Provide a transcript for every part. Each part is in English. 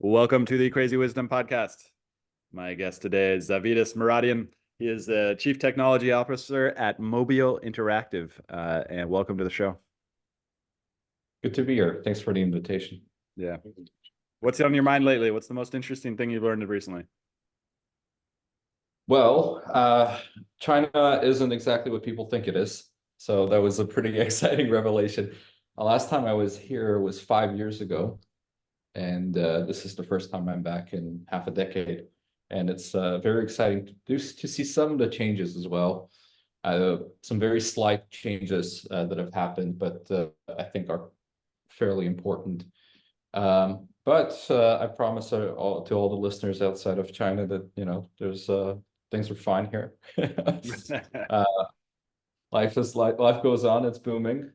Welcome to the Crazy Wisdom Podcast. My guest today is Avetis Muradyan. He is the Chief Technology Officer at Mobile Interactive. And welcome to the show. Good to be here. Thanks for the invitation. Yeah. What's on your mind lately? What's the most interesting thing you've learned recently? Well, China isn't exactly what people think it is. So that was a pretty exciting revelation. The last time I was here was 5 years ago. And this is the first time I'm back in half a decade. And it's very exciting to see some of the changes as well. Some very slight changes that have happened, but I think are fairly important. But I promise to all the listeners outside of China that, there's things are fine here. uh, life goes on. It's booming.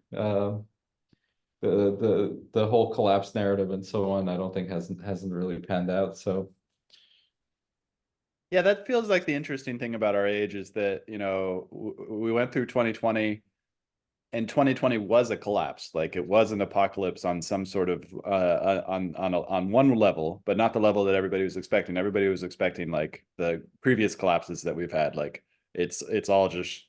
The whole collapse narrative and so on, I don't think hasn't really panned out. So yeah, that feels like the interesting thing about our age is that, we went through 2020 and 2020 was a collapse. Like it was an apocalypse on some sort of on one level, but not the level that everybody was expecting. Everybody was expecting like the previous collapses that we've had. Like it's all just,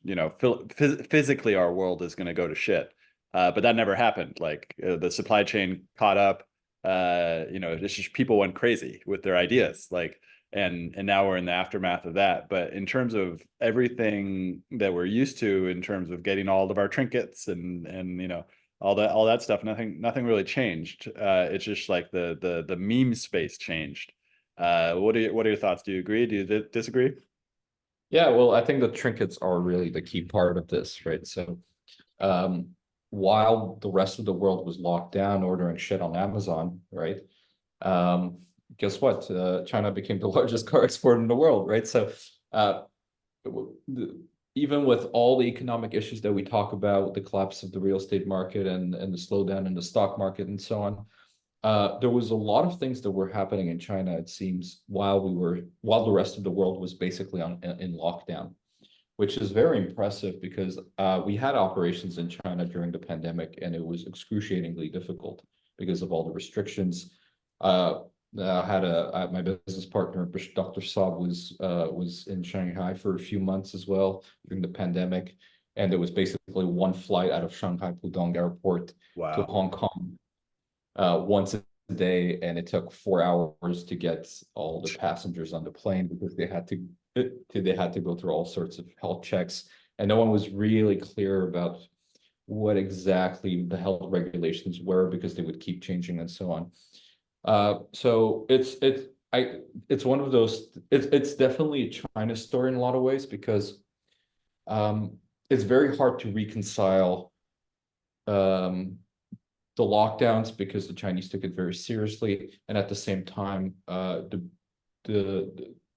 physically our world is going to go to shit. But that never happened. Like the supply chain caught up. It's just people went crazy with their ideas. Like, and now we're in the aftermath of that. But in terms of everything that we're used to, in terms of getting all of our trinkets and all that stuff, nothing really changed. It's just like the meme space changed. What are your thoughts? Do you agree? Do you disagree? yeah, well, I think the trinkets are really the key part of this, right? So while the rest of the world was locked down, ordering shit on Amazon, right? Guess what? China became the largest car exporter in the world, right? So even with all the economic issues that we talk about, the collapse of the real estate market and the slowdown in the stock market and so on, there was a lot of things that were happening in China, it seems, while the rest of the world was basically in lockdown, which is very impressive because we had operations in China during the pandemic, and it was excruciatingly difficult because of all the restrictions. My business partner, Dr. Saab, was in Shanghai for a few months as well during the pandemic, and it was basically one flight out of Shanghai Pudong Airport to Hong Kong once a day, and it took 4 hours to get all the passengers on the plane because they had to go through all sorts of health checks, and no one was really clear about what exactly the health regulations were because they would keep changing and so on. So it's one of those. It's definitely a China story in a lot of ways because it's very hard to reconcile the lockdowns because the Chinese took it very seriously, and at the same time, the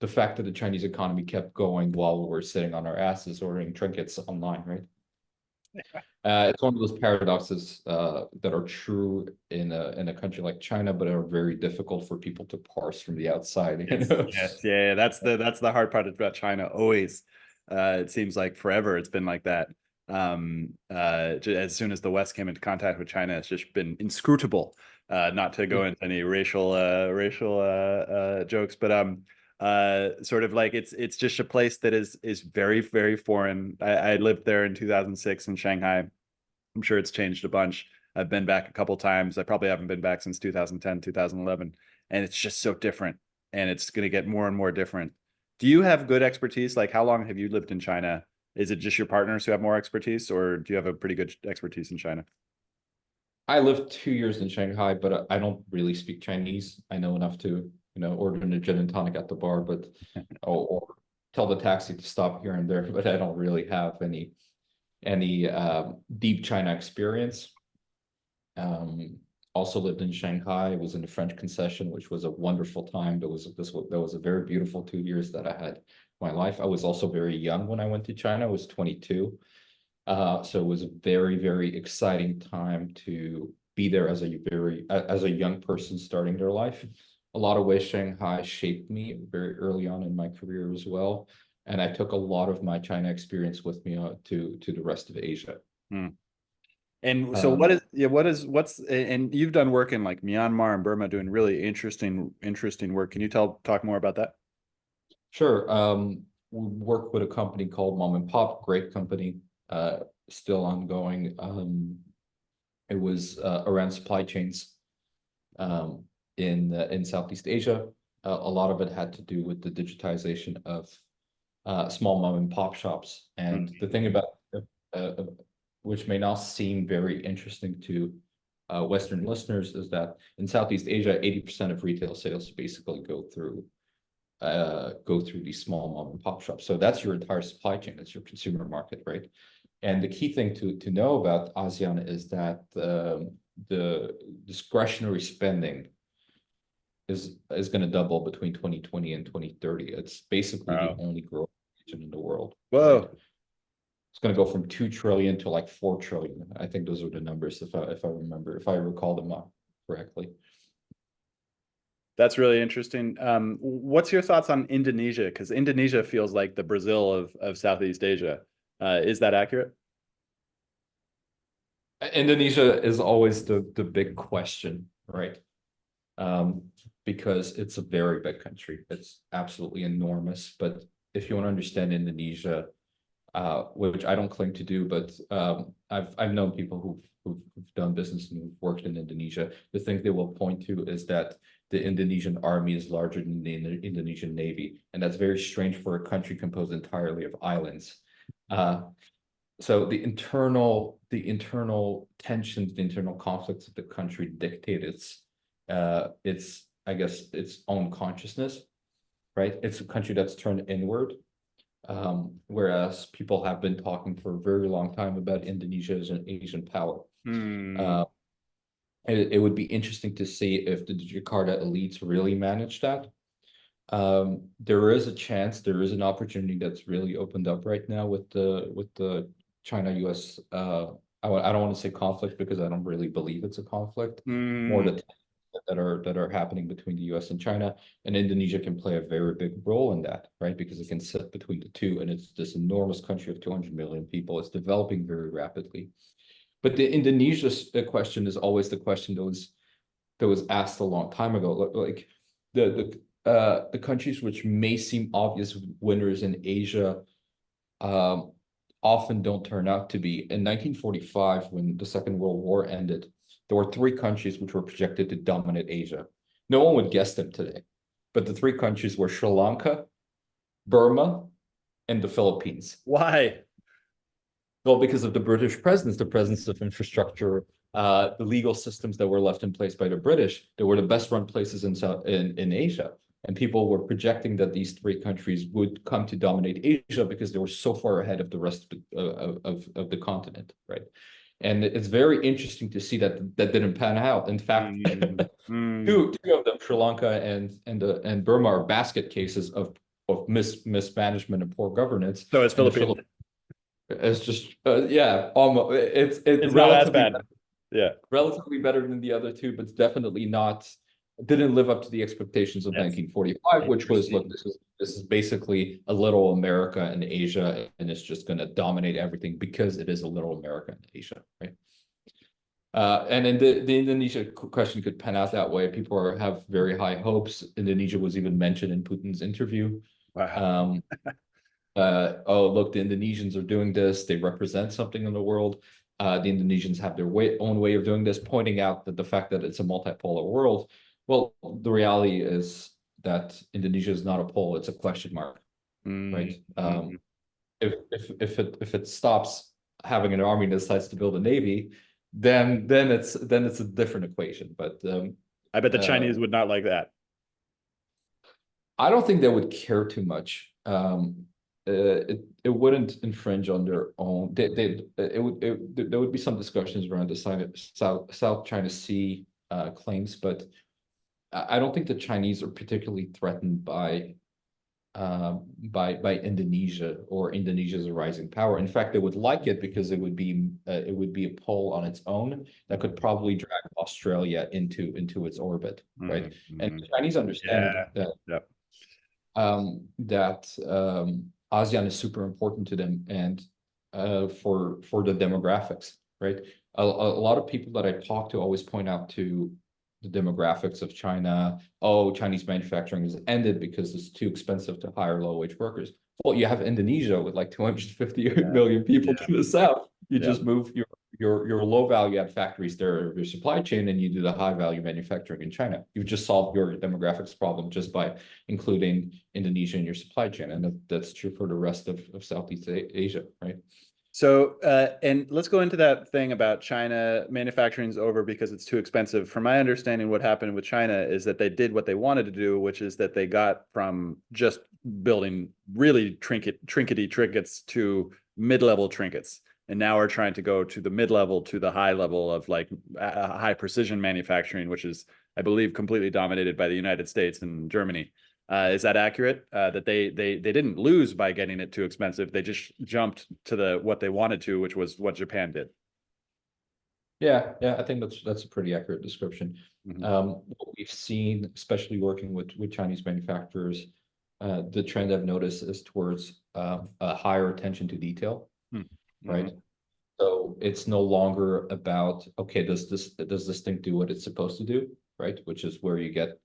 fact that the Chinese economy kept going while we were sitting on our asses ordering trinkets online, right? It's one of those paradoxes that are true in a country like China, but are very difficult for people to parse from the outside. Yes, yeah. That's the hard part about China. Always, it seems like forever it's been like that. As soon as the West came into contact with China, it's just been inscrutable. Not to go into any racial jokes, but sort of like it's just a place that is very, very foreign. I lived there in 2006 in Shanghai. I'm sure it's changed a bunch. I've been back a couple times. I probably haven't been back since 2010, 2011, and it's just so different, and it's going to get more and more different. Do you have good expertise? Like, how long have you lived in China? Is it just your partners who have more expertise, or do you have a pretty good expertise in China? I lived 2 years in Shanghai, but I don't really speak Chinese. I know enough to, order a gin and tonic at the bar, but or tell the taxi to stop here and there. But I don't really have any deep China experience. Also lived in Shanghai. Was in the French concession, which was a wonderful time. That was a very beautiful 2 years that I had in my life. I was also very young when I went to China. I was 22. So it was a very, very exciting time to be there as a young person starting their life. A lot of ways Shanghai shaped me very early on in my career as well. And I took a lot of my China experience with me to the rest of Asia. And so Um, and you've done work in like Myanmar and Burma doing really interesting work. Can you talk more about that? sure. We work with a company called Mom and Pop, great company, still ongoing. It was around supply chains in Southeast Asia. A lot of it had to do with the digitization of small mom and pop shops. And the thing about uh, which may not seem very interesting to Western listeners is that in Southeast Asia, 80% of retail sales basically go through these small mom and pop shops. So that's your entire supply chain. That's your consumer market, right? And the key thing to know about ASEAN is that the discretionary spending is going to double between 2020 and 2030. It's basically the Wow. only growth region in the world, right? Whoa. It's going to go from 2 trillion to like 4 trillion. I think those are the numbers if I recall them up correctly. That's really interesting. What's your thoughts on Indonesia? Because Indonesia feels like the Brazil of Southeast Asia. Is that accurate? Indonesia is always the big question, right? Um, because it's a very big country. It's absolutely enormous. But if you want to understand Indonesia, which I don't claim to do, but I've known people who've done business and who've worked in Indonesia. The thing they will point to is that the Indonesian army is larger than the Indonesian navy, and that's very strange for a country composed entirely of islands. So the internal tensions, the internal conflicts of the country dictate its I guess its own consciousness, right? It's a country that's turned inward, whereas people have been talking for a very long time about Indonesia as an Asian power. Hmm. Uh, it would be interesting to see if the Jakarta elites really manage that. There is a chance, there is an opportunity that's really opened up right now with the China-US. I don't want to say conflict because I don't really believe it's a conflict. More Hmm. the that are happening between the US and China, and Indonesia can play a very big role in that, right? Because it can sit between the two, and it's this enormous country of 200 million people. It's developing very rapidly. But the Indonesia question is always the question that was asked a long time ago. Like the countries which may seem obvious winners in Asia um, often don't turn out to be. In 1945, when the Second World War ended, there were 3 countries which were projected to dominate Asia. No one would guess them today, but the 3 countries were Sri Lanka, Burma, and the Philippines. Why? Well, because of the British presence, the presence of infrastructure, the legal systems that were left in place by the British, they were the best run places in Asia. And people were projecting that these 3 countries would come to dominate Asia because they were so far ahead of the rest of the continent, right? And it's very interesting to see that didn't pan out. In fact, Hmm. Hmm. two of them, Sri Lanka and Burma, are basket cases of mismanagement and poor governance. So it's And the Philippines. Philippines, it's just yeah, almost it's It's not as relatively bad. Yeah. better than the other two, but it's definitely not didn't live up to the expectations of That's 1945, which was, look, interesting. this is basically a little America in Asia, and it's just going to dominate everything because it is a little America in Asia, right? And then the Indonesia question could pan out that way. People have very high hopes. Indonesia was even mentioned in Putin's interview. Wow. Um, oh, look, the Indonesians are doing this. They represent something in the world. The Indonesians have their own way of doing this, pointing out that the fact that it's a multipolar world. Well, the reality is that Indonesia is not a pole; it's a question mark, Hmm. right? Hmm. If it stops having an army and decides to build a navy, then it's a different equation. But I bet the uh, Chinese would not like that. I don't think they would care too much. It wouldn't infringe on their own. There would be some discussions around the South China Sea claims, but I don't think the Chinese are particularly threatened by Indonesia or Indonesia's rising power. In fact, they would like it because it would be a pole on its own that could probably drag Australia into its orbit, right? And Hmm. the Chinese understand Yeah. that Yep. ASEAN is super important to them, and for the demographics, right? lot of people that I talk to always point out to the demographics of China. Oh, Chinese manufacturing has ended because it's too expensive to hire low-wage workers. Well, you have Indonesia with like 250 million people to the south. You just move your low value add factories there, your supply chain, and you do the high value manufacturing in China. You've just solved your demographics problem just by including Indonesia in your supply chain. And that's true for the rest of Southeast Asia, right? So, and let's go into that thing about China manufacturing is over because it's too expensive. From my understanding, what happened with China is that they did what they wanted to do, which is that they got from just building really trinkety trinkets to mid-level trinkets. And now are trying to go to the mid-level to the high level of like high precision manufacturing, which is, I believe, completely dominated by the United States and Germany. Is that accurate? That they didn't lose by getting it too expensive. They just jumped to the what they wanted to, which was what Japan did. Yeah, I think that's a pretty accurate description. What we've seen, especially working with Chinese manufacturers, the trend I've noticed is towards a higher attention to detail, right? So it's no longer about, okay, does this thing do what it's supposed to do, right? Which is where you get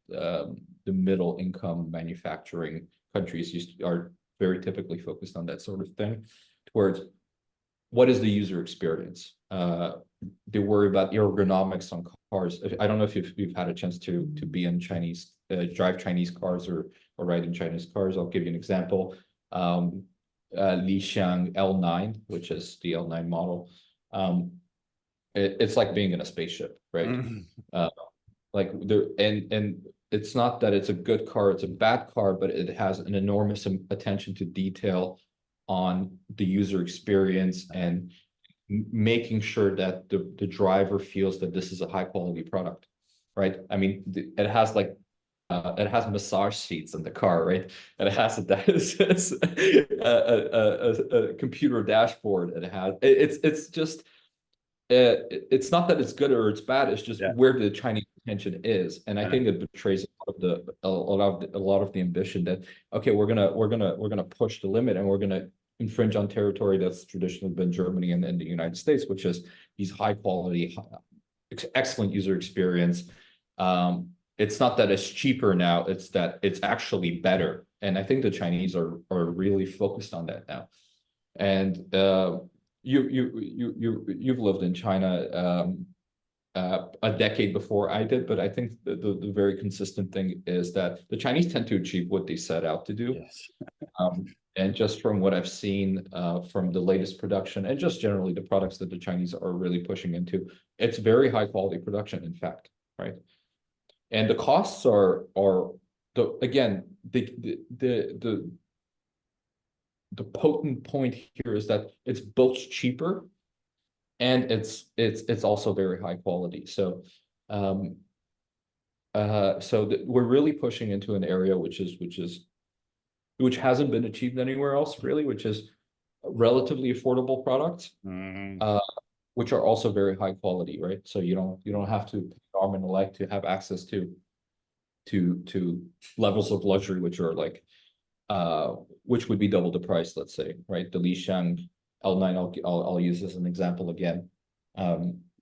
the middle income manufacturing countries are very typically focused on that sort of thing, towards what is the user experience? They worry about ergonomics on cars. I don't know if you've had a chance to be in Chinese, drive Chinese cars or ride in Chinese cars. I'll give you an example. Li Xiang L9, which is the L9 model. It's like being in a spaceship, right? Like there, and it's not that it's a good car, it's a bad car, but it has an enormous attention to detail on the user experience and making sure that the driver feels that this is a high quality product, right? I mean, it has like it has massage seats in the car, right? And it has a computer dashboard. And it's just it's not that it's good or it's bad. It's just where the Chinese attention is, and I think it betrays a lot of the ambition that, okay, we're gonna push the limit and we're gonna infringe on territory that's traditionally been Germany and the United States, which is these high quality, excellent user experience. It's not that it's cheaper now; it's that it's actually better, and I think the Chinese are really focused on that now. And you've lived in China a decade before I did, but I think the very consistent thing is that the Chinese tend to achieve what they set out to do. Yes. And just from what I've seen from the latest production and just generally the products that the Chinese are really pushing into, it's very high quality production, in fact, right? And the costs are again the potent point here is that it's both cheaper and it's also very high quality. So we're really pushing into an area which hasn't been achieved anywhere else, really, which is relatively affordable products, which are also very high quality, right? So you don't have to pay arm and a leg to have access to levels of luxury which are like which would be double the price, let's say, right? The Li Xiang L9, I'll use as an example again,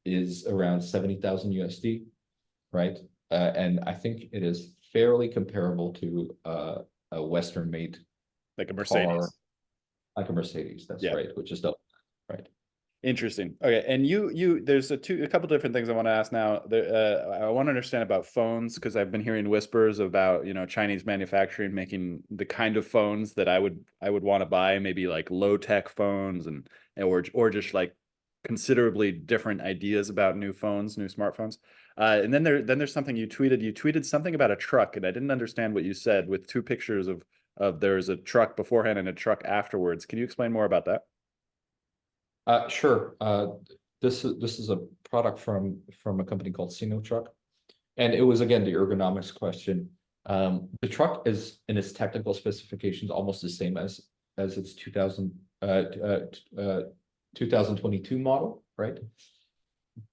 is around 70,000 USD, right? And I think it is fairly comparable to a Western made like a Mercedes car, like a Mercedes. That's right, which is double, right? Interesting. Okay, and there's a couple different things I want to ask now. I want to understand about phones because I've been hearing whispers about Chinese manufacturing making the kind of phones that I would want to buy, maybe like low tech phones or just like considerably different ideas about new phones, new smartphones. And then there's something you tweeted. You tweeted something about a truck, and I didn't understand what you said with two pictures of there's a truck beforehand and a truck afterwards. Can you explain more about that? Sure. This is a product from a company called Sinotruk, and it was again the ergonomics question. The truck is in its technical specifications almost the same as its 2022 model, right?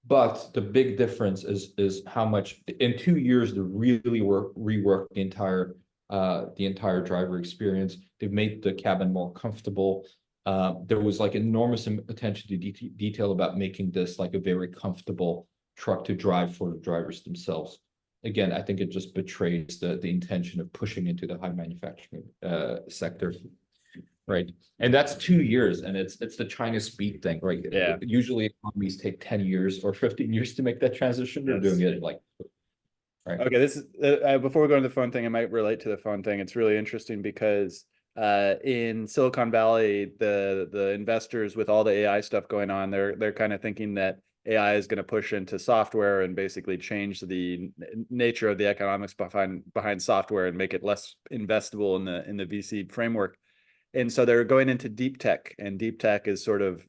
But the big difference is how much in 2 years they really reworked the entire driver experience. They've made the cabin more comfortable. There was like enormous attention to detail about making this like a very comfortable truck to drive for the drivers themselves. Again, I think it just betrays the intention of pushing into the high manufacturing sector, right? And that's 2 years, and it's the China speed thing, right? Yeah. Usually economies take 10 years or 15 years to make that transition. They're doing it in like, right. Okay, this is before we go into the phone thing, it might relate to the phone thing. It's really interesting because in Silicon Valley, the investors with all the AI stuff going on, they're kind of thinking that AI is going to push into software and basically change the nature of the economics behind software and make it less investable in the VC framework. And so they're going into deep tech, and deep tech is sort of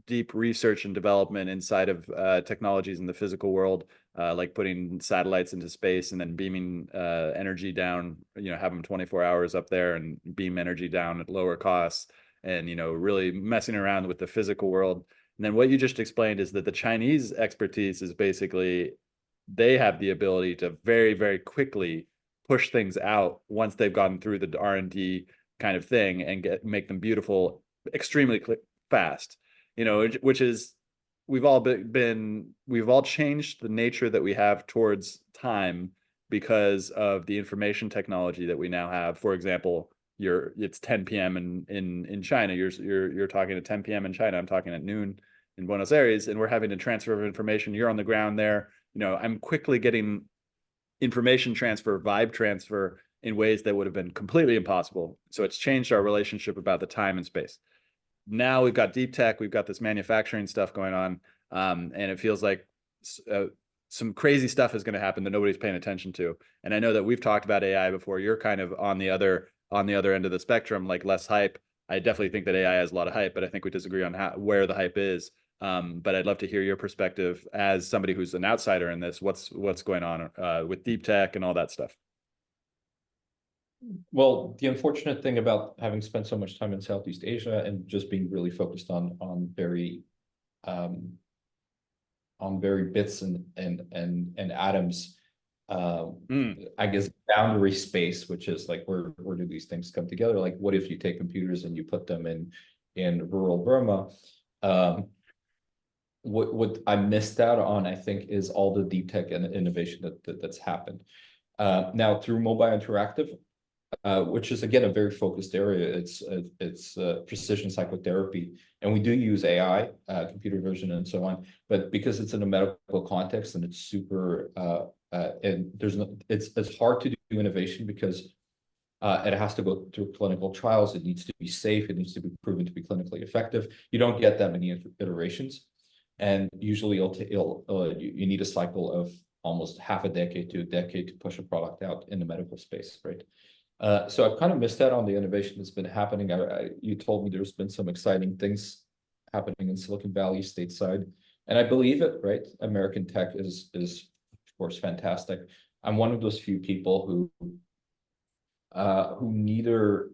deep research and development inside of technologies in the physical world, like putting satellites into space and then beaming energy down, have them 24 hours up there and beam energy down at lower costs, and, really messing around with the physical world. And then what you just explained is that the Chinese expertise is basically they have the ability to very, very quickly push things out once they've gone through the R&D kind of thing and make them beautiful extremely fast, which is we've all changed the nature that we have towards time because of the information technology that we now have. For example, it's 10 p.m. in China. You're talking at 10 p.m. in China. I'm talking at noon in Buenos Aires, and we're having a transfer of information. You're on the ground there. I'm quickly getting information transfer, vibe transfer in ways that would have been completely impossible. So it's changed our relationship about the time and space. Now we've got deep tech, we've got this manufacturing stuff going on, and it feels like some crazy stuff is going to happen that nobody's paying attention to. And I know that we've talked about AI before. You're kind of on the other end of the spectrum, like less hype. I definitely think that AI has a lot of hype, but I think we disagree on where the hype is. But I'd love to hear your perspective as somebody who's an outsider in this. What's going on with deep tech and all that stuff? Well, the unfortunate thing about having spent so much time in Southeast Asia and just being really focused on very bits and atoms, I guess boundary space, which is like where do these things come together? Like, what if you take computers and you put them in rural Burma? What I missed out on, I think, is all the deep tech and innovation that's happened. Now through mobile interactive, which is again a very focused area. It's precision psychotherapy, and we do use AI, computer vision, and so on. But because it's in a medical context and it's super, and it's hard to do innovation because it has to go through clinical trials. It needs to be safe. It needs to be proven to be clinically effective. You don't get that many iterations, and usually you need a cycle of almost half a decade to a decade to push a product out in the medical space, right? So I've kind of missed out on the innovation that's been happening. You told me there's been some exciting things happening in Silicon Valley stateside, and I believe it, right? American tech is of course fantastic. I'm one of those few people who neither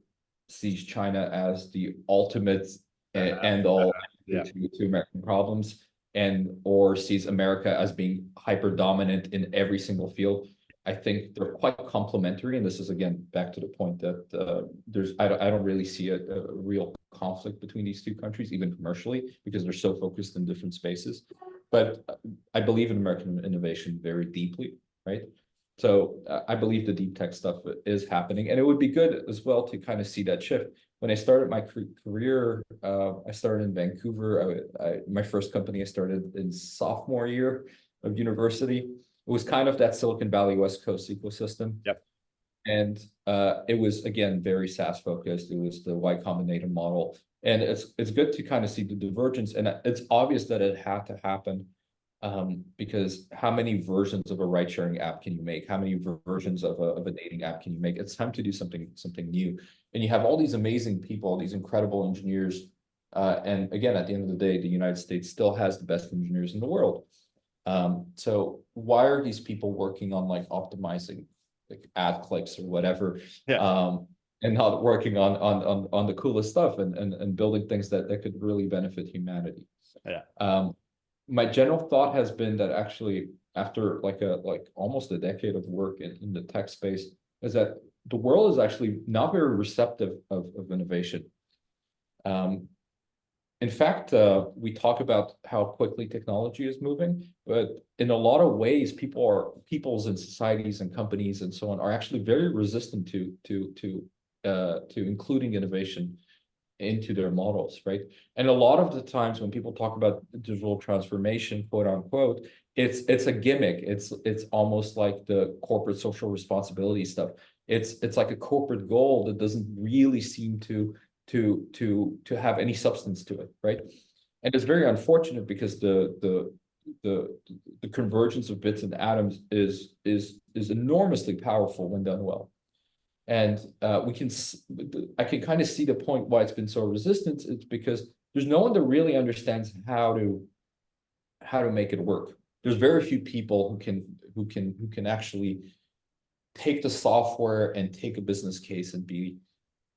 sees China as the ultimate end all to American problems, or sees America as being hyper dominant in every single field. I think they're quite complementary, and this is again back to the point that I don't really see a real conflict between these two countries, even commercially, because they're so focused in different spaces. But I believe in American innovation very deeply, right? So I believe the deep tech stuff is happening, and it would be good as well to kind of see that shift. When I started my career, I started in Vancouver. My first company I started in sophomore year of university. It was kind of that Silicon Valley West Coast ecosystem. Yep. And it was, again, very SaaS focused. It was the Y Combinator model. And it's good to kind of see the divergence. And it's obvious that it had to happen because how many versions of a ride sharing app can you make? How many versions of a dating app can you make? It's time to do something new. And you have all these amazing people, these incredible engineers. And again, at the end of the day, the United States still has the best engineers in the world. So why are these people working on like optimizing like ad clicks or whatever, and not working on the coolest stuff and building things that could really benefit humanity? My general thought has been that actually after like almost a decade of work in the tech space is that the world is actually not very receptive of innovation. In fact, we talk about how quickly technology is moving, but in a lot of ways, peoples and societies and companies and so on are actually very resistant to including innovation into their models, right? And a lot of the times when people talk about digital transformation, quote unquote, it's a gimmick. It's almost like the corporate social responsibility stuff. It's like a corporate goal that doesn't really seem to have any substance to it, right? And it's very unfortunate because the convergence of bits and atoms is enormously powerful when done well. And I can kind of see the point why it's been so resistant. It's because there's no one that really understands how to make it work. There's very few people who can actually take the software and take a business case and be,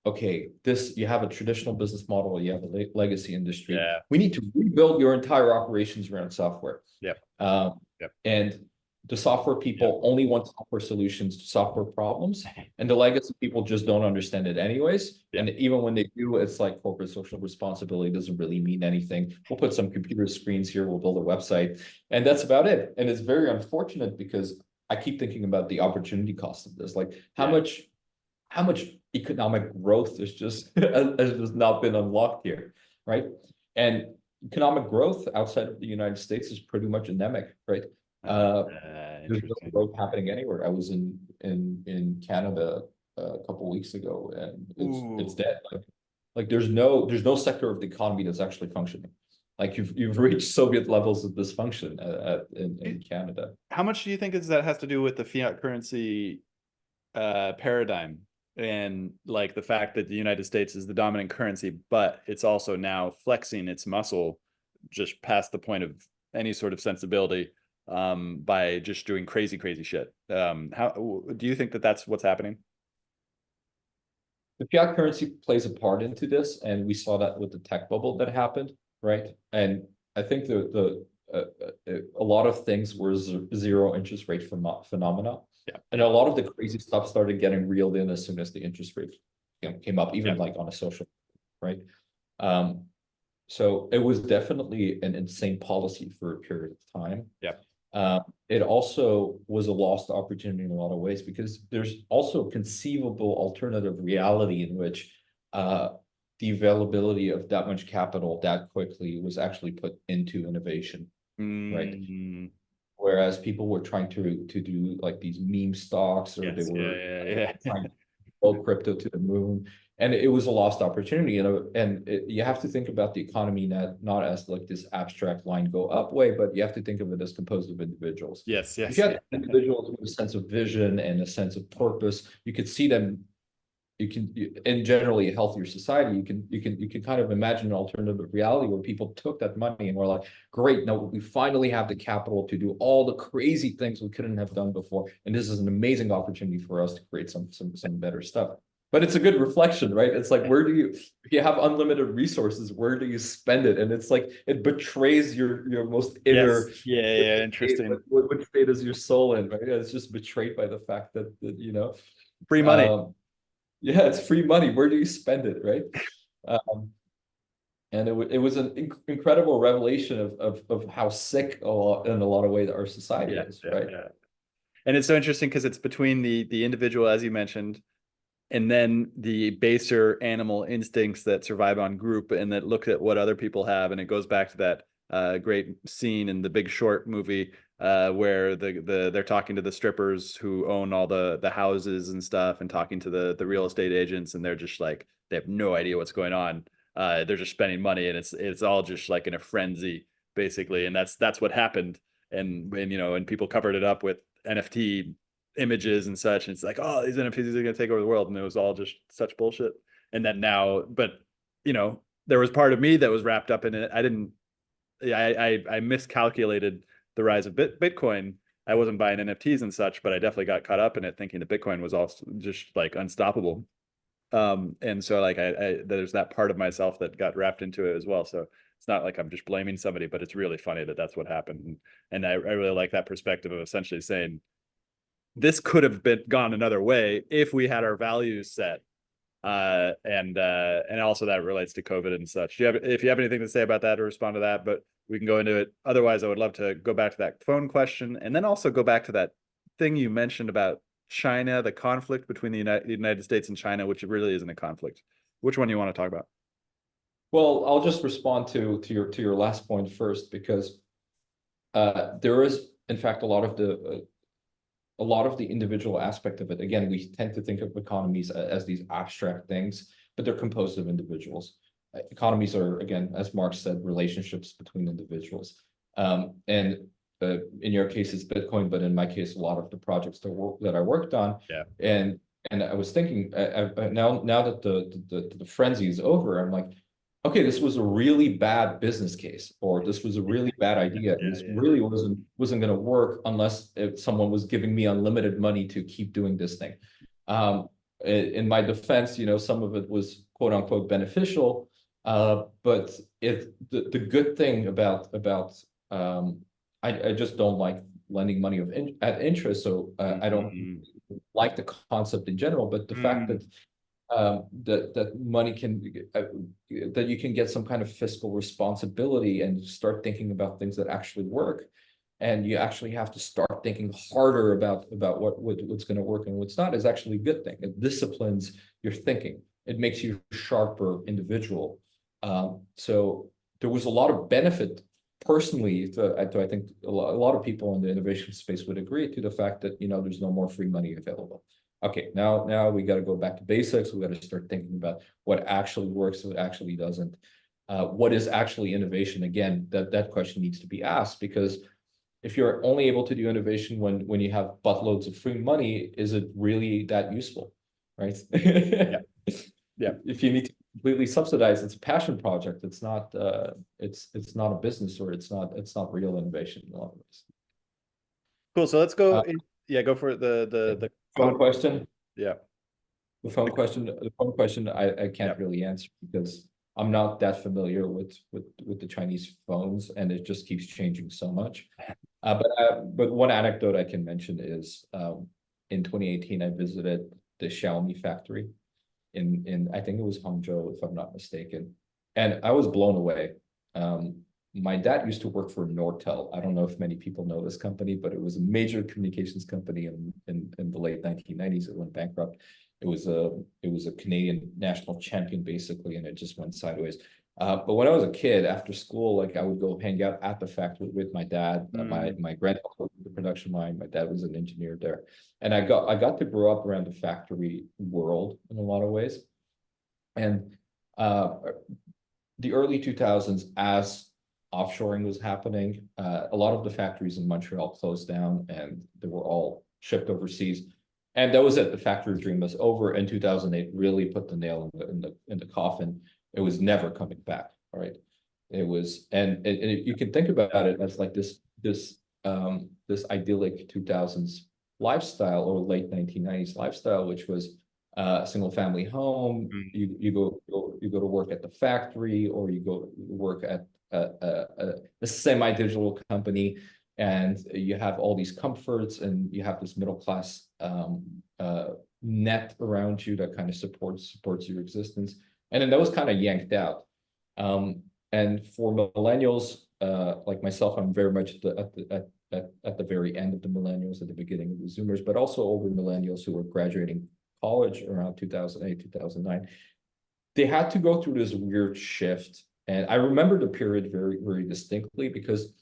okay, this, you have a traditional business model, you have a legacy industry. Yeah. We need to rebuild your entire operations around software. Yep. Yep. And the software people only want software solutions to software problems, and the legacy people just don't understand it anyways. And even when they do, it's like corporate social responsibility doesn't really mean anything. We'll put some computer screens here, we'll build a website, and that's about it. And it's very unfortunate because I keep thinking about the opportunity cost of this. Like how much economic growth has just not been unlocked here, right? And economic growth outside of the United States is pretty much endemic, right? There's no growth happening anywhere. I was in Canada a couple of weeks ago, and it's dead. Like there's no sector of the economy that's actually functioning. Like you've reached Soviet levels of dysfunction in Canada. How much do you think that has to do with the fiat currency paradigm, and like the fact that the United States is the dominant currency, but it's also now flexing its muscle just past the point of any sort of sensibility by just doing crazy shit? How do you think that that's what's happening? The fiat currency plays a part into this, and we saw that with the tech bubble that happened, right? And I think a lot of things were zero interest rate phenomena. Yeah. And a lot of the crazy stuff started getting reeled in as soon as the interest rate came up, even like on a social, right? So it was definitely an insane policy for a period of time. Yeah. It also was a lost opportunity in a lot of ways because there's also a conceivable alternative reality in which the availability of that much capital that quickly was actually put into innovation, right? Whereas people were trying to do like these meme stocks, or they were trying to build crypto to the moon, and it was a lost opportunity. You have to think about the economy not as like this abstract line go up way, but you have to think of it as composed of individuals. Yes. If you have individuals with a sense of vision and a sense of purpose, you could see them. In generally a healthier society, you can kind of imagine an alternative reality where people took that money and were like, great, now we finally have the capital to do all the crazy things we couldn't have done before, and this is an amazing opportunity for us to create some better stuff. But it's a good reflection, right? It's like, if you have unlimited resources, where do you spend it? And it's like it betrays your most inner. Interesting. Which state is your soul in, right? It's just betrayed by the fact that free money. Yeah, it's free money. Where do you spend it, right? And it was an incredible revelation of how sick in a lot of ways our society is, right? And it's so interesting because it's between the individual, as you mentioned, and then the baser animal instincts that survive on group and that look at what other people have. And it goes back to that great scene in the Big Short movie where they're talking to the strippers who own all the houses and stuff, and talking to the real estate agents, and they're just like, they have no idea what's going on. They're just spending money, and it's all just like in a frenzy, basically. And that's what happened. And people covered it up with NFT images and such, and it's like, oh, these NFTs are going to take over the world, and it was all just such bullshit. And then now, but there was part of me that was wrapped up in it. I miscalculated the rise of Bitcoin. I wasn't buying NFTs and such, but I definitely got caught up in it, thinking that Bitcoin was also just like unstoppable. And so like there's that part of myself that got wrapped into it as well. So it's not like I'm just blaming somebody, but it's really funny that that's what happened. And I really like that perspective of essentially saying, this could have gone another way if we had our values set And also that relates to COVID and such. If you have anything to say about that or respond to that, but we can go into it. Otherwise, I would love to go back to that phone question and then also go back to that thing you mentioned about China, the conflict between the United States and China, which really isn't a conflict. Which one do you want to talk about? Well, I'll just respond to your last point first, because there is, in fact, a lot of the individual aspect of it. Again, we tend to think of economies as these abstract things, but they're composed of individuals. Economies are, again, as Marx said, relationships between individuals. And in your case, it's Bitcoin, but in my case, a lot of the projects that I worked on. Yeah. And I was thinking, now that the frenzy is over, I'm like, okay, this was a really bad business case, or this was a really bad idea. This really wasn't going to work unless if someone was giving me unlimited money to keep doing this thing. In my defense, some of it was quote unquote beneficial, but the good thing about I just don't like lending money at interest, so I don't like the concept in general. But the fact that that money can that you can get some kind of fiscal responsibility and start thinking about things that actually work, and you actually have to start thinking harder about what's going to work and what's not, is actually a good thing. It disciplines your thinking. It makes you a sharper individual. So there was a lot of benefit personally I think a lot of people in the innovation space would agree to the fact that there's no more free money available. Okay, now we got to go back to basics. We got to start thinking about what actually works, what actually doesn't. What is actually innovation? Again, that question needs to be asked, because if you're only able to do innovation when you have buttloads of free money, is it really that useful, right? Yeah. If you need to completely subsidize, it's a passion project. It's not. It's not a business, or it's not real innovation in a lot of ways. Cool. So let's go. Go for it. The phone question. Yeah. The phone question. I can't really answer, because I'm not that familiar with the Chinese phones, and it just keeps changing so much. But one anecdote I can mention is in 2018 I visited the Xiaomi factory in I think it was Hangzhou, if I'm not mistaken, and I was blown away. My dad used to work for Nortel. I don't know if many people know this company, but it was a major communications company in the late 1990s. It went bankrupt. It was a Canadian national champion, basically, and it just went sideways. But when I was a kid, after school, like, I would go hang out at the factory with my dad. My grandfather was the production line. My dad was an engineer there, and I got to grow up around the factory world in a lot of ways. And the early 2000s, as offshoring was happening, a lot of the factories in Montreal closed down, and they were all shipped overseas. And that was it. The factory dream was over. In 2008, really put the nail in the coffin. It was never coming back. Right? It was, and you can think about it as like this idyllic 2000s lifestyle, or late 1990s lifestyle, which was a single family home. You go to work at the factory, or you go work at a semi-digital company, and you have all these comforts, and you have this middle class net around you that kind of supports your existence. And then that was kind of yanked out. And for millennials like myself, I'm very much at the very end of the millennials, at the beginning of the Zoomers, but also older millennials who were graduating college around 2008, 2009. They had to go through this weird shift. And I remember the period very, very distinctly, because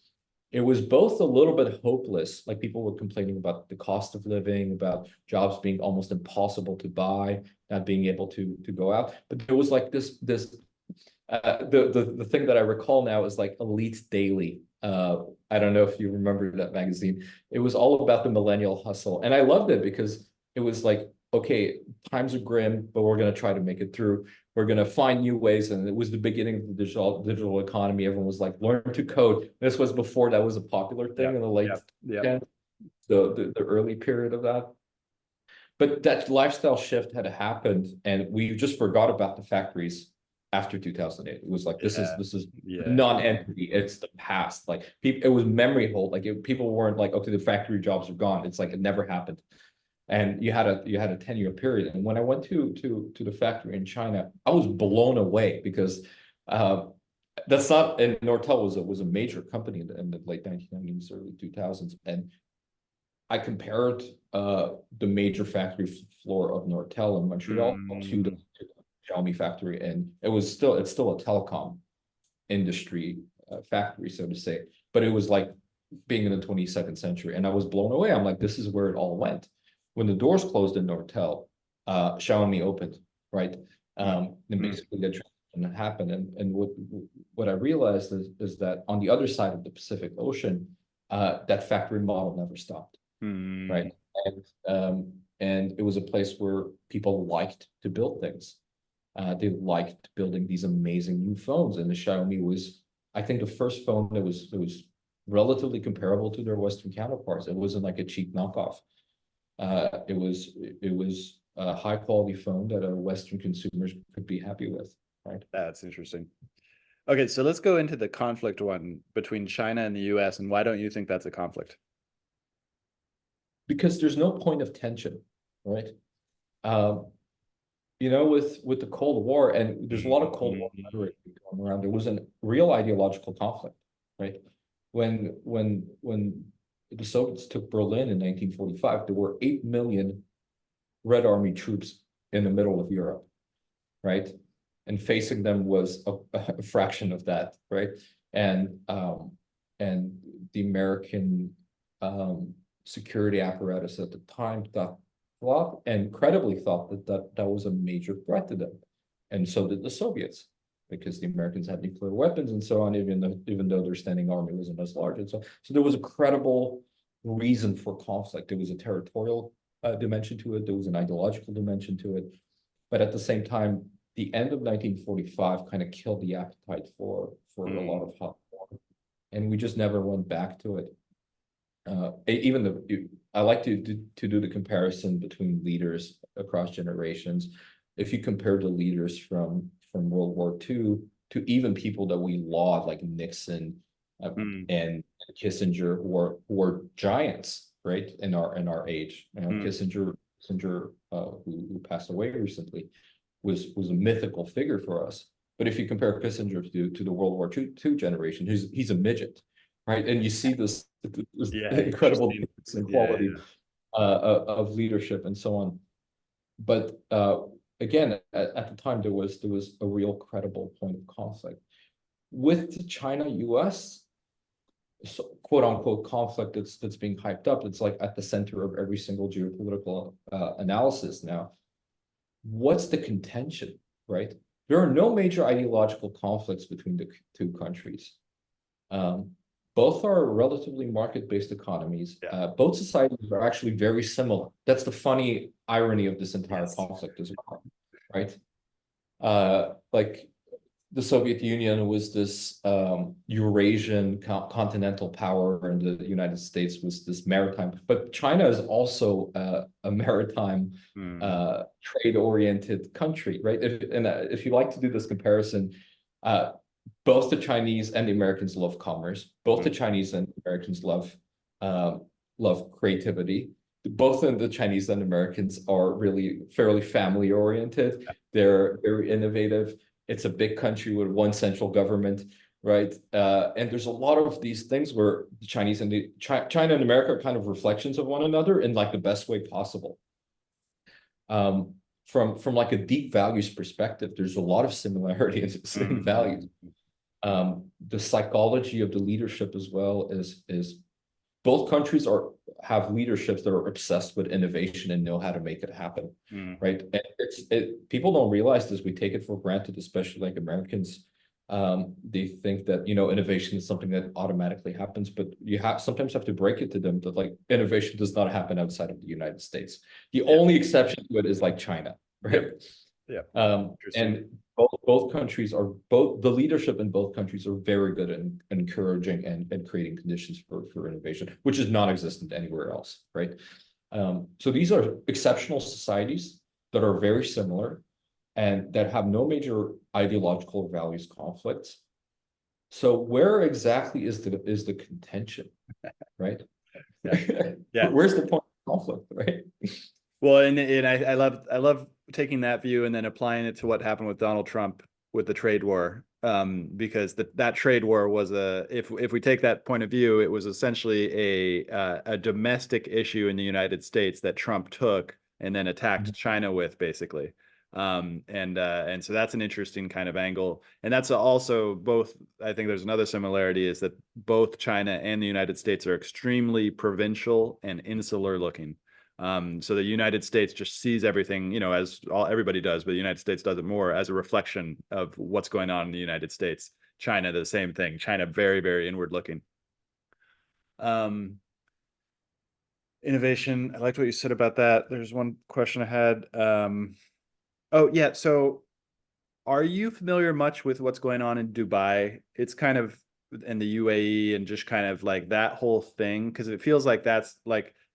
it was both a little bit hopeless, like people were complaining about the cost of living, about jobs being almost impossible to buy, not being able to go out. But there was like this the thing that I recall now is like Elite Daily. I don't know if you remember that magazine. It was all about the millennial hustle, and I loved it because it was like, okay, times are grim, but we're going to try to make it through. We're going to find new ways. And it was the beginning of the digital economy. Everyone was like, learn to code. This was before that was a popular thing in the late 10s, the early period of that. But that lifestyle shift had happened, and we just forgot about the factories after 2008. It was like, this is non-entity. It's the past. Like, it was memory hold. Like, people weren't like, okay, the factory jobs are gone. It's like it never happened. and you had a 10-year period. And when I went to the factory in China, I was blown away because that's not, and Nortel was a major company in the late 1990s, early 2000s, and I compared the major factory floor of Nortel in Montreal to the Xiaomi factory, and it's still a telecom industry factory, so to say, but it was like being in the 22nd century, and I was blown away. I'm like, this is where it all went. When the doors closed in Nortel, Xiaomi opened, right? And basically that transition happened, and what I realized is that on the other side of the Pacific Ocean, that factory model never stopped, right? And it was a place where people liked to build things. They liked building these amazing new phones, and the Xiaomi was, I think, the first phone that was relatively comparable to their Western counterparts. It wasn't like a cheap knockoff. It was a high quality phone that Western consumers could be happy with, right? That's interesting. Okay, so let's go into the conflict one between China and the US, and why don't you think that's a conflict? Because there's no point of tension, right? With the Cold War, and there's a lot of Cold War rhetoric going around, there was a real ideological conflict, right? When the Soviets took Berlin in 1945, there were 8 million Red Army troops in the middle of Europe, right? And facing them was a fraction of that, right? And the American security apparatus at the time thought and credibly thought that was a major threat to them, and so did the Soviets, because the Americans had nuclear weapons and so on, even though their standing army wasn't as large, and so there was a credible reason for conflict. There was a territorial dimension to it. There was an ideological dimension to it, but at the same time, the end of 1945 kind of killed the appetite for a lot of hot war, and we just never went back to it. I like to do the comparison between leaders across generations. If you compare the leaders from World War II to even people that we laud like Nixon and Kissinger, who were giants, right, in our age. Kissinger, who passed away recently, was a mythical figure for us. But if you compare Kissinger to the World War II generation, he's a midget, right? And you see this incredible quality of leadership and so on. But again, at the time, there was a real credible point of conflict with the China-US, quote unquote conflict that's being hyped up. It's like at the center of every single geopolitical analysis now. What's the contention, right? There are no major ideological conflicts between the two countries. Both are relatively market-based economies. Both societies are actually very similar. That's the funny irony of this entire conflict as well, right? Like the Soviet Union was this Eurasian continental power, and the United States was this maritime. But China is also a maritime, trade-oriented country, right? If you like to do this comparison, both the Chinese and the Americans love commerce. Both the Chinese and Americans love creativity. Both of the Chinese and Americans are really fairly family oriented. They're very innovative. It's a big country with one central government, right? And there's a lot of these things where the Chinese and China and America are kind of reflections of one another in like the best way possible. From like a deep values perspective, there's a lot of similarities in values. The psychology of the leadership as well is both countries have leaderships that are obsessed with innovation and know how to make it happen, right? And people don't realize this. We take it for granted, especially like Americans. They think that innovation is something that automatically happens, but you sometimes have to break it to them that like innovation does not happen outside of the United States. The only exception to it is like China, right? And both countries the leadership in both countries are very good at encouraging and creating conditions for innovation, which is non-existent anywhere else, right? So these are exceptional societies that are very similar and that have no major ideological or values conflicts. So where exactly is the contention, right? Where's the point of conflict, right? Well, and I love taking that view and then applying it to what happened with Donald Trump with the trade war. Because that trade war was if we take that point of view, it was essentially a domestic issue in the United States that Trump took and then attacked China with, basically. And so that's an interesting kind of angle. And that's also both, I think there's another similarity is that both China and the United States are extremely provincial and insular looking. So the United States just sees everything, as everybody does, but the United States does it more as a reflection of what's going on in the United States. China, the same thing. China, very, very inward looking. Innovation. I liked what you said about that. There's one question I had. Oh, yeah. So are you familiar much with what's going on in Dubai? It's kind of in the UAE and just kind of like that whole thing, because it feels like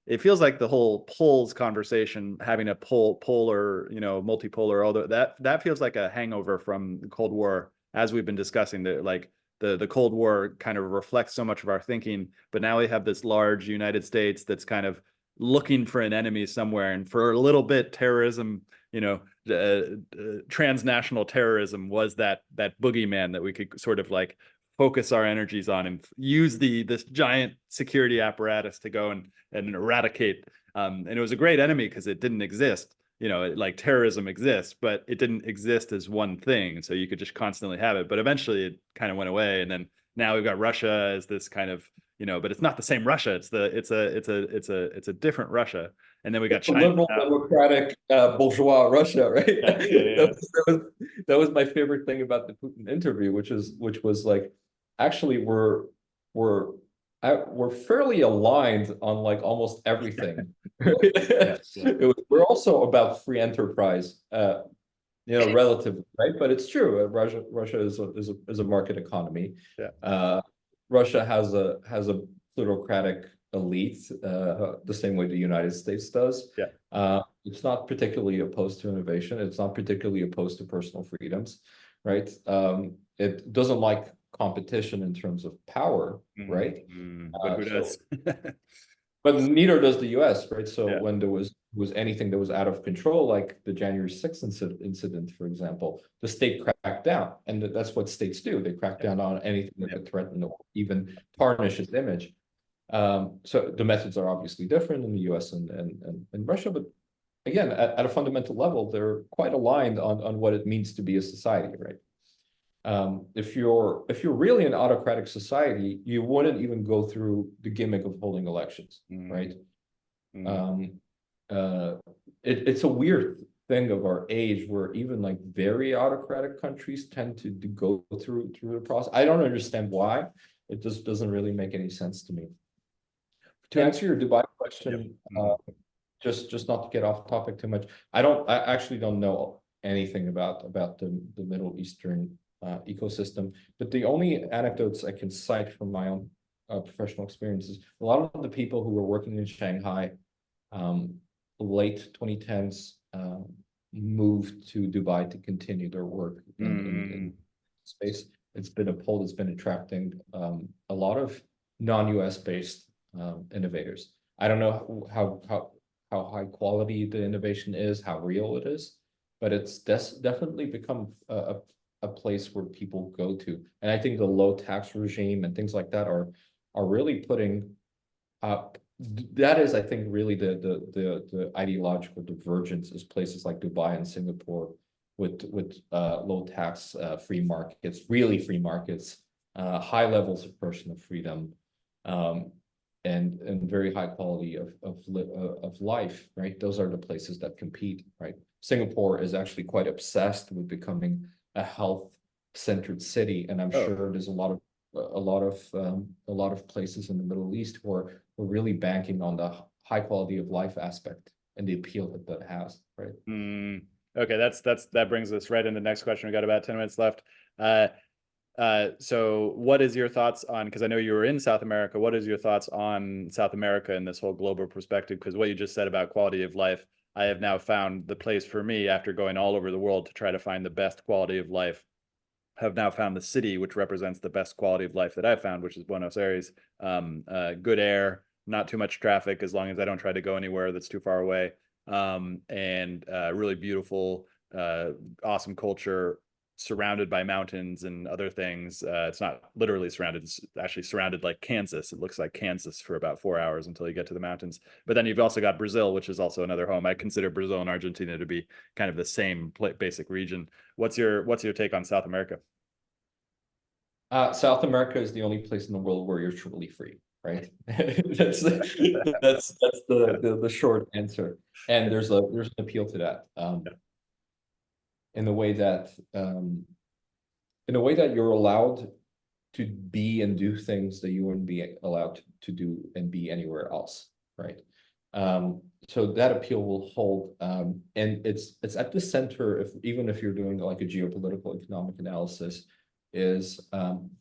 it feels like the whole poles conversation, having a polar, multipolar, although that feels like a hangover from the Cold War, as we've been discussing, that like the Cold War kind of reflects so much of our thinking, but now we have this large United States that's kind of looking for an enemy somewhere, and for a little bit, terrorism, transnational terrorism was that boogeyman that we could sort of like focus our energies on and use this giant security apparatus to go and eradicate. And it was a great enemy because it didn't exist. Like terrorism exists, but it didn't exist as one thing. So you could just constantly have it. But eventually it kind of went away. And then now we've got Russia as this kind of, but it's not the same Russia. It's a different Russia. And then we got It's a China liberal now. democratic bourgeois Russia, right? Yeah. That was my favorite thing about the Putin interview, which was like, actually we're fairly aligned on like almost everything. We're also about free enterprise, relatively, right? But it's true. Russia is a market economy. Yeah. Russia has a plutocratic elite, the same way the United States does. Yeah. It's not particularly opposed to innovation. It's not particularly opposed to personal freedoms, right? It doesn't like competition in terms of power, right? But who does? But neither does the US, right? So Yeah. when there was anything that was out of control, like the January 6th incident, for example, the state cracked down. And that's what states do. They crack down on anything that could threaten or even tarnish its image. So the methods are obviously different in the US and Russia, but again, at a fundamental level, they're quite aligned on what it means to be a society, right? If you're really an autocratic society, you wouldn't even go through the gimmick of holding elections, right? It's a weird thing of our age where even like very autocratic countries tend to go through the process. I don't understand why. It just doesn't really make any sense to me. To answer your Dubai question, just not to get off topic too much, I actually don't know anything about the Middle Eastern ecosystem, but the only anecdotes I can cite from my own professional experiences, a lot of the people who were working in Shanghai, late 2010s, moved to Dubai to continue their work in space. It's been attracting a lot of non-US based innovators. I don't know how high quality the innovation is, how real it is, but it's definitely become a place where people go to. And I think the low tax regime and things like that are really putting up. That is, I think, really the ideological divergence is places like Dubai and Singapore with low tax, free markets, really free markets, high levels of personal freedom, and very high quality of life, right? Those are the places that compete, right? Singapore is actually quite obsessed with becoming a health-centered city, and I'm sure there's a lot of places in the Middle East who are really banking on the high quality of life aspect and the appeal that has, right? Okay, that brings us right into the next question. We got about 10 minutes left. So what is your thoughts on, because I know you were in South America, what is your thoughts on South America and this whole global perspective? Because what you just said about quality of life, I have now found the place for me after going all over the world to try to find the best quality of life. Have now found the city which represents the best quality of life that I've found, which is Buenos Aires. Good air, not too much traffic, as long as I don't try to go anywhere that's too far away. and really beautiful, awesome culture, surrounded by mountains and other things. It's not literally surrounded, it's actually surrounded like Kansas. It looks like Kansas for about 4 hours until you get to the mountains. But then you've also got Brazil, which is also another home. I consider Brazil and Argentina to be kind of the same basic region. What's your take on South America? South America is the only place in the world where you're truly free, right? That's the short answer. And there's an appeal to that. In the way that you're allowed to be and do things that you wouldn't be allowed to do and be anywhere else, right? So that appeal will hold, and it's at the center. Even if you're doing like a geopolitical economic analysis, is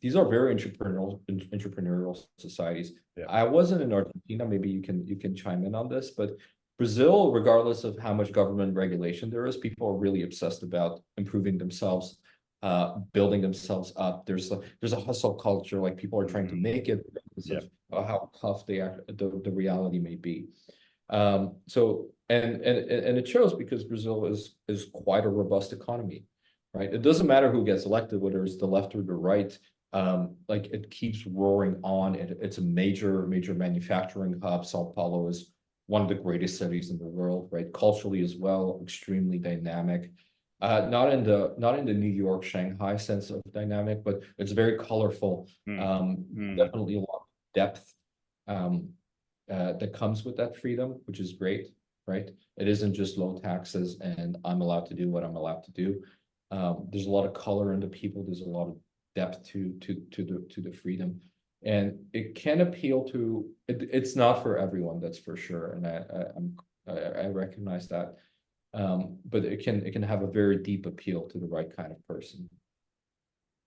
these are very entrepreneurial societies. Yeah. I wasn't in Argentina. Maybe you can chime in on this, but Brazil, regardless of how much government regulation there is, people are really obsessed about improving themselves, building themselves up. There's a hustle culture, like people are trying to make it because of how tough the reality may be. So and it shows because Brazil is quite a robust economy, right? It doesn't matter who gets elected, whether it's the left or the right. Like it keeps roaring on. It's a major manufacturing hub. Sao Paulo is one of the greatest cities in the world, right? Culturally as well, extremely dynamic. Not in the New York, Shanghai sense of dynamic, but it's very colorful. Definitely a lot of depth that comes with that freedom, which is great, right? It isn't just low taxes and I'm allowed to do what I'm allowed to do. There's a lot of color in the people. There's a lot of depth to the freedom, and it can appeal to. It's not for everyone, that's for sure, and I recognize that. But it can have a very deep appeal to the right kind of person.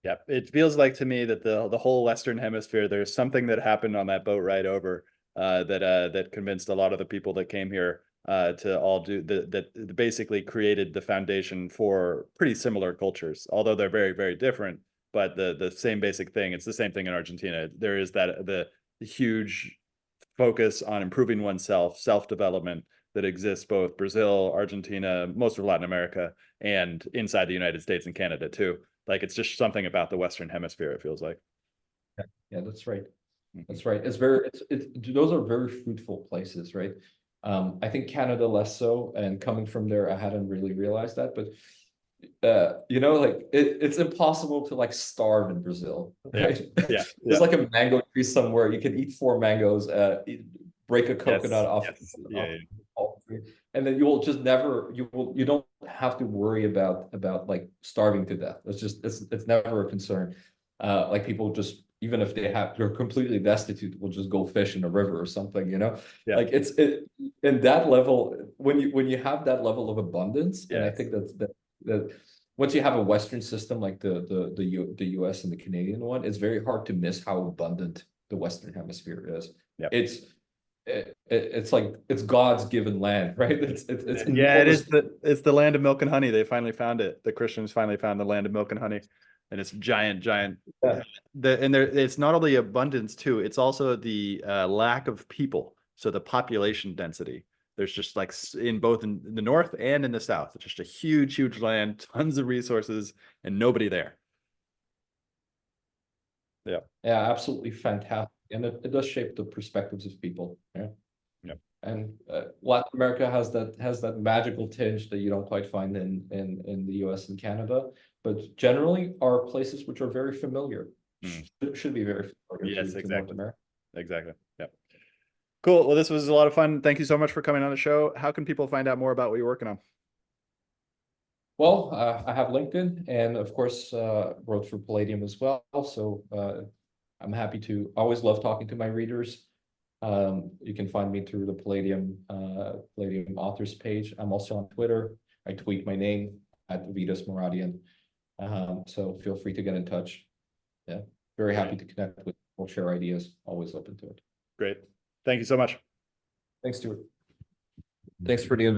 Yeah, it feels like to me that the whole Western Hemisphere, there's something that happened on that boat ride over that convinced a lot of the people that came here to all do that basically created the foundation for pretty similar cultures, although they're very different. But the same basic thing, it's the same thing in Argentina. There is that the huge focus on improving oneself, self-development that exists both Brazil, Argentina, most of Latin America, and inside the United States and Canada too. Like it's just something about the Western Hemisphere, it feels like. Yeah, that's right. That's right. Those are very fruitful places, right? I think Canada less so, and coming from there, I hadn't really realized that, but like it's impossible to like starve in Brazil, right? There's like a mango tree somewhere. You can eat 4 mangoes, break a coconut off, and then you'll just never you don't have to worry about like starving to death. It's never a concern. Like people just, even if they're completely destitute, will just go fish in a river or something, like it's in that level, when you have that level of abundance. And I think that once you have a Western system like the US and the Canadian one, it's very hard to miss how abundant the Western Hemisphere is. It's like it's God's given land, right? It's it's the land of milk and honey. They finally found it. The Christians finally found the land of milk and honey, and it's giant. It's not only abundance too, it's also the lack of people. So the population density. There's just like in both in the north and in the south, it's just a huge land, tons of resources, and nobody there. Yeah, absolutely fantastic, and it does shape the perspectives of people. And Latin America has that magical tinge that you don't quite find in the US and Canada, but generally are places which are very familiar. Should be very familiar to North America. Exactly. Yeah. Cool. Well, this was a lot of fun. Thank you so much for coming on the show. How can people find out more about what you're working on? Well, I have LinkedIn, and of course, wrote for Palladium as well. So I'm happy to. Always love talking to my readers. You can find me through the Palladium authors page. I'm also on Twitter. I tweet my name at Avetis Muradyan. So feel free to get in touch. Yeah, very happy to connect with people, share ideas. Always open to it. Great. Thank you so much. Thanks, Stewart. Thanks for the invitation.